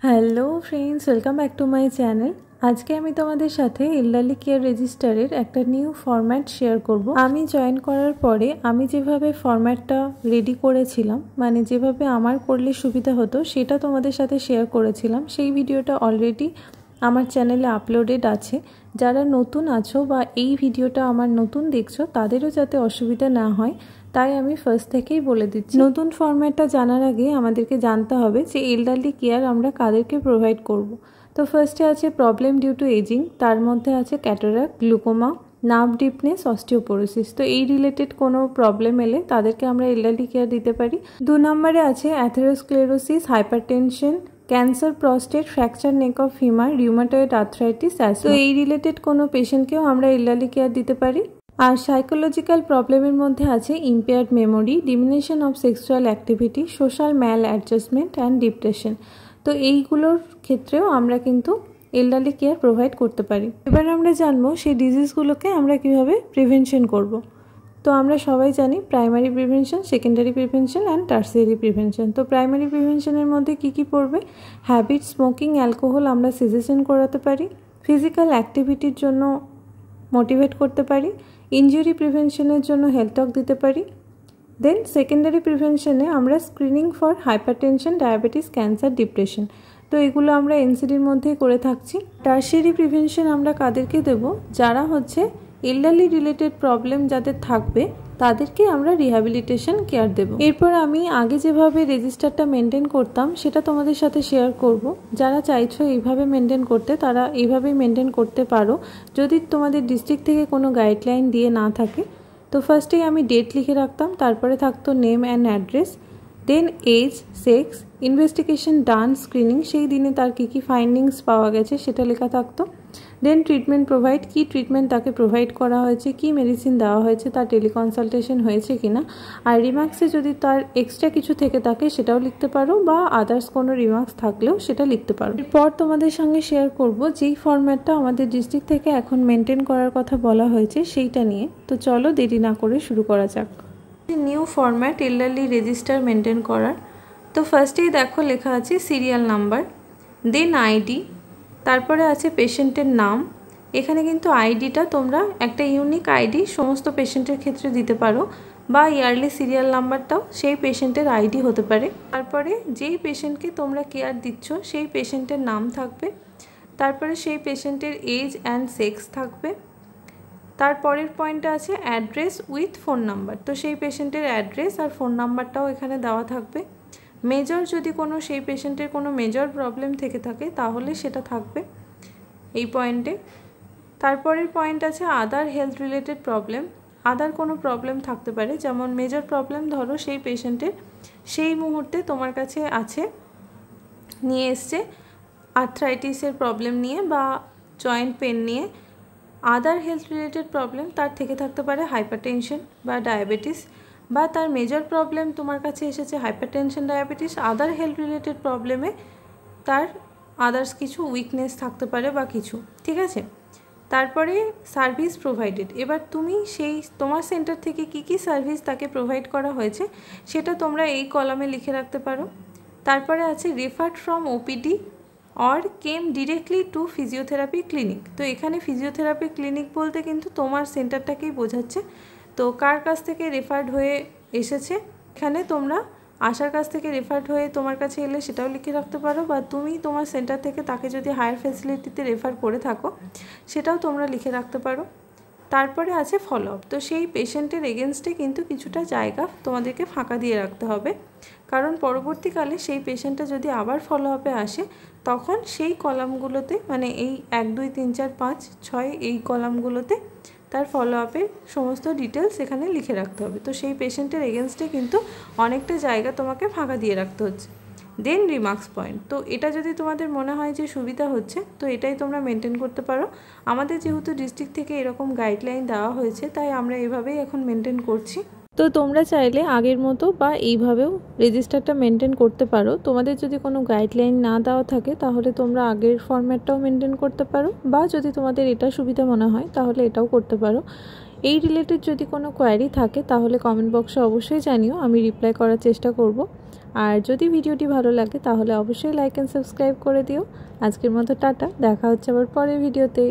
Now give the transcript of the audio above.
Hello friends, welcome back to my channel. আজকে আমি তোমাদের সাথে এল্ডারলি কেয়ার রেজিস্টারের একটা নিউ ফরম্যাট শেয়ার করব। আমি জয়েন করার পরে আমি যেভাবে ফরম্যাটটা রেডি করেছিলাম, মানে যেভাবে আমার করলে সুবিধা হতো সেটা তোমাদের সাথে শেয়ার করেছিলাম। সেই ভিডিওটা অলরেডি আমার চ্যানেলে আপলোডেড আছে। যারা নতুন আছো বা এই ভিডিওটা আমার নতুন দেখছো তাদেরও যাতে অসুবিধা না হয় তাই আমি ফার্স্ট থেকেই বলে দিচ্ছি। নতুন ফরম্যাটটা জানার আগে আমাদেরকে জানতে হবে যে এল্ডারলি কেয়ার আমরা কাদেরকে প্রোভাইড করব। তো ফার্স্টে আছে প্রবলেম ডিউ টু এজিং, তার মধ্যে আছে cataract, glaucoma, nerve deepness, osteoporosis. তো এই রিলেটেড কোনো প্রবলেম এলে তাদেরকে আমরা এল্ডারলি কেয়ার দিতে পারি। 2 নম্বরে আছে atherosclerosis, hypertension, cancer, prostate, fracture neck of femur, rheumatoid arthritis, তো এই রিলেটেড কোনো পেশেন্টকেও আমরা এল্ডারলি কেয়ার দিতে পারি। আর সাইকোলজিক্যাল প্রবলেমের মধ্যে আছে impaired memory, diminution of sexual activity, social maladjustment and depression. তো এইগুলোর ক্ষেত্রেও আমরা কিন্তু এল্ডারলি কেয়ার প্রোভাইড করতে পারি। এবার আমরা জানবো সেই ডিজিজগুলোকে আমরা কিভাবে প্রিভেনশন করব। তো আমরা সবাই জানি primary prevention, secondary prevention and tertiary prevention. তো প্রাইমারি প্রিভেনশনের মধ্যে কি পড়বে? হ্যাবিট, স্মোকিং, অ্যালকোহল আমরা সিজেশন করাতে পারি, ফিজিক্যাল অ্যাক্টিভিটির জন্য মোটিভেট করতে পারি, ইনজুরি প্রিভেনশনের জন্য হেলথ টক দিতে পারি। দেন সেকেন্ডারি প্রিভেনশনে আমরা screening for hypertension, diabetes, cancer, depression. তো এগুলো আমরা এনসিডির মধ্যেই করে থাকছি। টার্সিয়ারি প্রিভেনশন আমরা কাদেরকে দেব? যারা হচ্ছে এল্ডারলি রিলেটেড প্রবলেম যাদের থাকবে তাদেরকে আমরা রিহ্যাবিলিটেশন কেয়ার দেব। এরপর আমি আগে যেভাবে রেজিস্টারটা মেনটেন করতাম সেটা তোমাদের সাথে শেয়ার করব। যারা চাইছো এইভাবে মেনটেন করতে তারা এইভাবেই মেনটেন করতে পারো যদি তোমাদের ডিস্ট্রিক্ট থেকে কোনো গাইডলাইন দিয়ে না থাকে। তো ফার্স্টেই আমি ডেট লিখে রাখতাম, তারপরে থাকতো name and address, then age, sex, investigation done, screening, সেই দিনে তার কী ফাইন্ডিংস পাওয়া গেছে সেটা লেখা থাকতো। দেন ট্রিটমেন্ট প্রোভাইড, কী ট্রিটমেন্ট তাকে প্রোভাইড করা হয়েছে, কী মেডিসিন দেওয়া হয়েছে, তার টেলিকনসালটেশন হয়েছে কিনা। আর রিমার্কসে যদি তার এক্সট্রা কিছু থেকে থাকে সেটাও লিখতে পারো, বা আদার্স কোনো রিমার্কস থাকলেও সেটা লিখতে পারো। এরপর তোমাদের সঙ্গে শেয়ার করব যেই ফরম্যাটটা আমাদের ডিস্ট্রিক্ট থেকে এখন মেনটেন করার কথা বলা হয়েছে সেইটা নিয়ে। তো চলো দেরি না করে শুরু করা যাক। New format elderly register maintain করার। তো ফার্স্টেই দেখো লেখা আছে সিরিয়াল নাম্বার, দেন আইডি, তারপরে আছে পেশেন্টের নাম। এখানে কিন্তু আইডিটা তোমরা একটা ইউনিক আইডি সমস্ত পেশেন্টের ক্ষেত্রে দিতে পারো, বা ইয়ারলি সিরিয়াল নাম্বারটাও সেই পেশেন্টের আইডি হতে পারে। তারপরে যেই পেশেন্টকে তোমরা কেয়ার দিচ্ছ সেই পেশেন্টের নাম থাকবে, তারপরে সেই পেশেন্টের এজ অ্যান্ড সেক্স থাকবে। তারপরের পয়েন্টটা আছে অ্যাড্রেস উইথ ফোন নাম্বার। তো সেই পেশেন্টের অ্যাড্রেস আর ফোন নাম্বারটাও এখানে দেওয়া থাকবে। মেজর যদি কোনো সেই পেশেন্টের কোনো মেজর প্রবলেম থেকে থাকে তাহলে সেটা থাকবে এই পয়েন্টে। তারপরের পয়েন্ট আছে আদার হেলথ রিলেটেড প্রবলেম। আদার কোনো প্রবলেম থাকতে পারে, যেমন মেজর প্রবলেম ধরো সেই পেশেন্টের সেই মুহূর্তে তোমার কাছে আছে, নিয়ে এসছে আর্থ্রাইটিসের প্রবলেম নিয়ে বা জয়েন্ট পেন নিয়ে। আদার হেলথ রিলেটেড প্রবলেম তার থেকে থাকতে পারে হাইপারটেনশন বা ডায়াবেটিস, বা তার মেজর প্রবলেম তোমার কাছে এসেছে হাইপারটেনশন, ডায়াবেটিস, আদার হেলথ রিলেটেড প্রবলেমে তার আদার্স কিছু উইকনেস থাকতে পারে বা কিছু, ঠিক আছে। তারপরে সার্ভিস প্রোভাইডেড। এবার তুমি সেই তোমার সেন্টার থেকে কি সার্ভিস তাকে প্রোভাইড করা হয়েছে সেটা তোমরা এই কলামে লিখে রাখতে পারো। তারপরে আছে referred from OPD or came directly to physiotherapy clinic. তো এখানে ফিজিওথেরাপি ক্লিনিক বলতে কিন্তু তোমার সেন্টারটাকেই বোঝাচ্ছে। তো কার কাছ থেকে রেফার্ড হয়ে এসেছে, এখানে তোমরা আশার কাছ থেকে রেফার্ড হয়ে তোমার কাছে এলে সেটাও লিখে রাখতে পারো, বা তুমি তোমার সেন্টার থেকে তাকে যদি হায়ার ফ্যাসিলিটিতে রেফার করে থাকো সেটাও তোমরা লিখে রাখতে পারো। তারপরে আছে ফলো আপ। তো সেই পেশেন্টের এগেনস্টে কিন্তু কিছুটা জায়গা তোমাদেরকে ফাঁকা দিয়ে রাখতে হবে, কারণ পরবর্তীকালে সেই পেশেন্টটা যদি আবার ফলো আপে আসে তখন সেই কলামগুলোতে, মানে এই 1, 2, 3, 4, 5, 6 এই কলামগুলোতে তার ফলো আপের সমস্ত ডিটেলস এখানে লিখে রাখতে হবে। তো সেই পেশেন্টের এগেনস্টে কিন্তু অনেকটা জায়গা তোমাকে ফাঁকা দিয়ে রাখতে হচ্ছে। দেন রিমার্কস পয়েন্ট। তো এটা যদি তোমাদের মনে হয় যে সুবিধা হচ্ছে তো এটাই তোমরা মেনটেন করতে পারো। আমাদের যেহেতু ডিস্ট্রিক্ট থেকে এরকম গাইডলাইন দেওয়া হয়েছে তাই আমরা এভাবেই এখন মেনটেন করছি। তো তোমরা চাইলে আগের মতো বা এইভাবেও রেজিস্টারটা মেনটেন করতে পারো। তোমাদের যদি কোনো গাইডলাইন না দেওয়া থাকে তাহলে তোমরা আগের ফরম্যাটটাও মেনটেন করতে পারো, বা যদি তোমাদের এটা সুবিধা মনে হয় তাহলে এটাও করতে পারো। এই রিলেটেড যদি কোনো কোয়ারি থাকে তাহলে কমেন্ট বক্সে অবশ্যই জানিও, আমি রিপ্লাই করার চেষ্টা করব। আর যদি ভিডিওটি ভালো লাগে তাহলে অবশ্যই লাইক অ্যান্ড সাবস্ক্রাইব করে দিও। আজকের মতো টাটা, দেখা হচ্ছে আবার পরের ভিডিওতে।